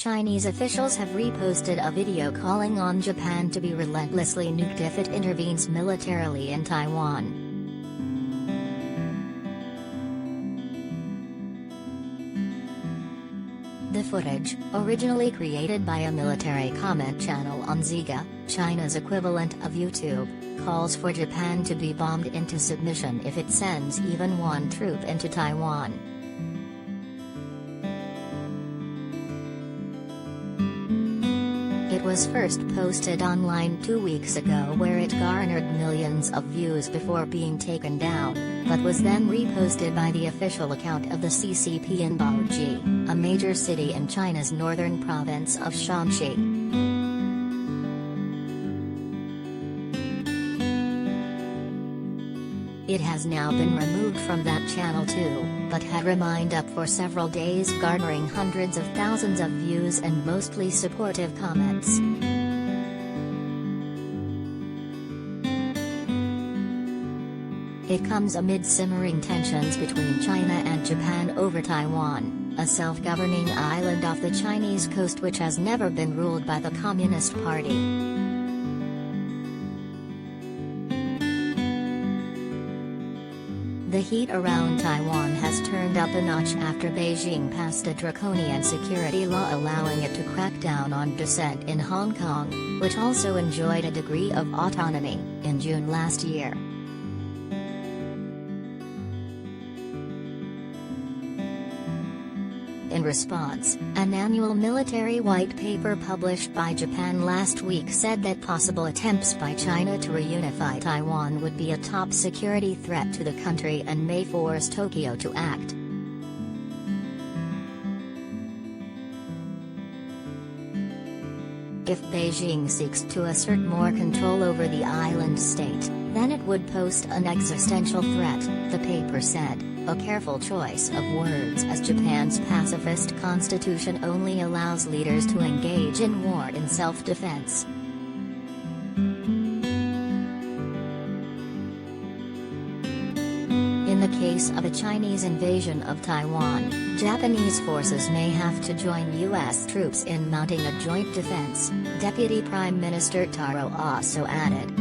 Chinese officials have reposted a video calling on Japan to be relentlessly nuked if it intervenes militarily in Taiwan. The footage, originally created by a military comment channel on Xigua, China's equivalent of YouTube, calls for Japan to be bombed into submission if it sends even one troop into Taiwan. It was first posted online 2 weeks ago, where it garnered millions of views before being taken down, but was then reposted by the official account of the CCP in Baoji, a major city in China's northern province of Shanxi. It has now been removed from that channel too, but had remained up for several days, garnering hundreds of thousands of views and mostly supportive comments. It comes amid simmering tensions between China and Japan over Taiwan, a self-governing island off the Chinese coast which has never been ruled by the Communist Party. The heat around Taiwan has turned up a notch after Beijing passed a draconian security law allowing it to crack down on dissent in Hong Kong, which also enjoyed a degree of autonomy, in June last year. In response, an annual military white paper published by Japan last week said that possible attempts by China to reunify Taiwan would be a top security threat to the country and may force Tokyo to act. If Beijing seeks to assert more control over the island state, then it would pose an existential threat, the paper said. A careful choice of words, as Japan's pacifist constitution only allows leaders to engage in war in self-defense. In the case of a Chinese invasion of Taiwan, Japanese forces may have to join U.S. troops in mounting a joint defense, Deputy Prime Minister Taro Aso added.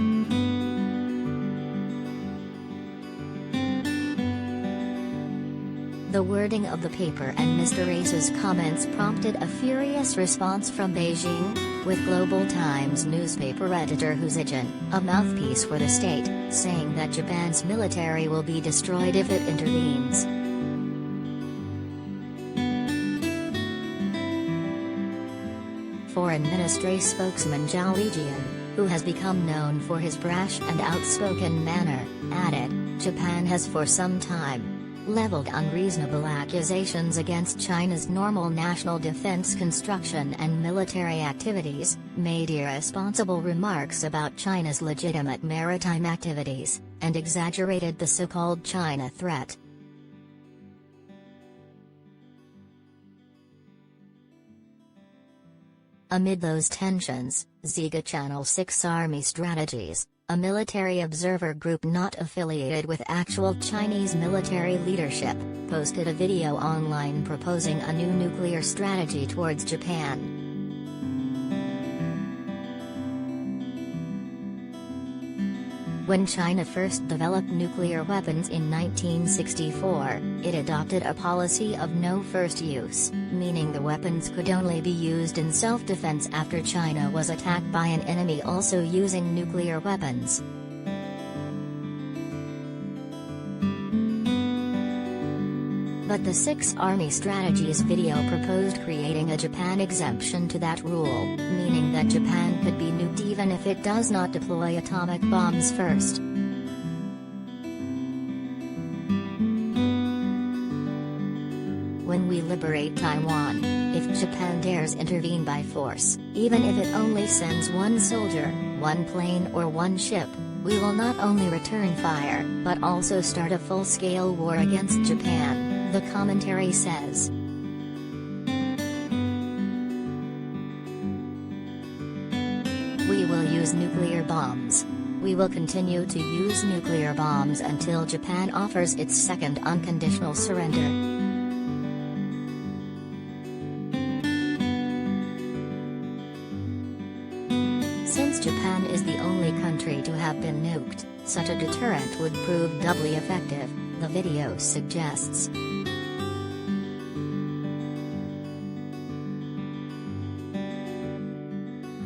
The wording of the paper and Mr. Ace's comments prompted a furious response from Beijing, with Global Times newspaper editor Hu Zijin, a mouthpiece for the state, saying that Japan's military will be destroyed if it intervenes. Foreign Ministry spokesman Zhao Lijian, who has become known for his brash and outspoken manner, added, Japan has for some time leveled unreasonable accusations against China's normal national defense construction and military activities, made irresponsible remarks about China's legitimate maritime activities, and exaggerated the so-called China threat. Amid those tensions, Xigua Channel 6 Army Strategies, a military observer group not affiliated with actual Chinese military leadership, posted a video online proposing a new nuclear strategy towards Japan. When China first developed nuclear weapons in 1964, it adopted a policy of no first use, meaning the weapons could only be used in self-defense after China was attacked by an enemy also using nuclear weapons. But the 6 Army Strategies video proposed creating a Japan exemption to that rule, meaning that Japan could be nuked even if it does not deploy atomic bombs first. When we liberate Taiwan, if Japan dares intervene by force, even if it only sends one soldier, one plane or one ship, we will not only return fire, but also start a full-scale war against Japan, the commentary says. We will use nuclear bombs. We will continue to use nuclear bombs until Japan offers its second unconditional surrender. Since Japan is the only country to have been nuked, such a deterrent would prove doubly effective, the video suggests.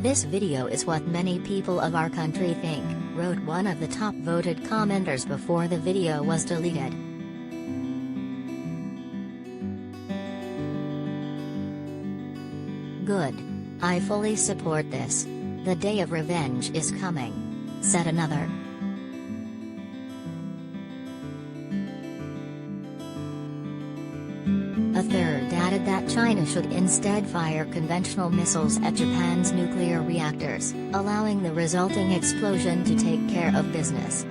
This video is what many people of our country think, wrote one of the top voted commenters before the video was deleted. Good. I fully support this. The day of revenge is coming, said another. A third added that China should instead fire conventional missiles at Japan's nuclear reactors, allowing the resulting explosion to take care of business.